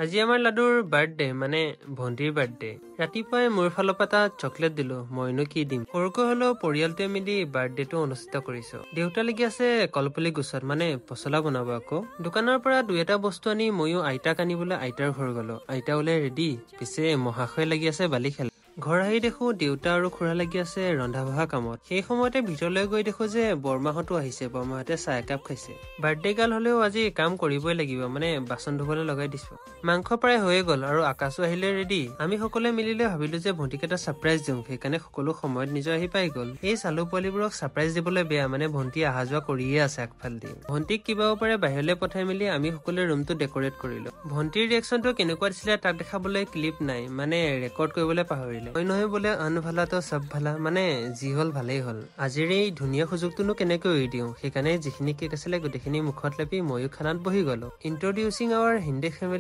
আজি আমাৰ লাডুৰ বাৰ্থডে মানে ভণ্টিৰ বাৰ্থডে। ৰাতিপুৱাই মোৰ ফালৰ পৰা এটা চকলেট দিলো, মইনো কি দিম। সৰুকৈ হলেও পৰিয়ালটোৱে মিলি বাৰ্থডেটো অনুষ্ঠিত কৰিছো। দেউতা লাগি আছে কলপুলি গুছত মানে পচলা বনাব আকৌ। দোকানৰ পৰা 2-এটা বস্তু আনি ময়ো আইতাক আনিবলৈ আইতাৰ ঘৰ গলো। আইতা ওলাই ৰেডি, পিছে মহাশয় লাগি আছে বালি খেলা। ঘৰ আহি দেখো দেউতা আৰু খুৰা লাগি আছে ৰন্ধা বঢ়া কামত। সেই সময়তে ভিতৰলৈ গৈ দেখো যে বৰমাহঁতো আহিছে। বৰমাহঁতে চাহ একাপ খাইছে। বাৰ্থডে গাল হলেও আজি কাম কৰিবই লাগিব, মানে বাচন ধুবলৈ লগাই দিছো। মাংস প্ৰায় হৈয়ে গল আৰু আকাশো আহিলে ৰেডি। আমি সকলোৱে মিলিলে ভাবিলো যে ভণ্টিক এটা ছাৰপ্ৰাইজ দিওঁ, সেইকাৰণে সকলো সময়ত নিজৰ আহি পাই গল। এই চালু পোৱালিবোৰক ছাৰপ্ৰাইজ দিবলৈ বেয়া, মানে ভণ্টি অহা যোৱা কৰিয়ে আছে আগফাল দি। ভণ্টিক কিবাও পাৰে বাহিৰলৈ পঠাই মেলি আমি সকলোৱে ৰুমটো ডেকৰেট কৰিলো। ভণ্টিৰ ৰিয়েকশ্যনটো কেনেকুৱা দিছিলে তাক দেখাবলৈ ক্লিপ নাই, মানে ৰেকৰ্ড কৰিবলৈ পাহৰিলে। হয় নহয় বোলে আন ভালা তো চব ভালা, মানে যি হল ভালেই হল। আজিৰ এই ধুনীয়া সুযোগটোনো কেনেকৈ এৰি দিওঁ, সেইকাৰণে যিখিনি কেক আছিলে গোটেইখিনি মুখত লেপি ময়ো খানাত বহি গলো। ইন্ট্ৰডিউচিং আৱাৰ হিন্দী ফেমিলি।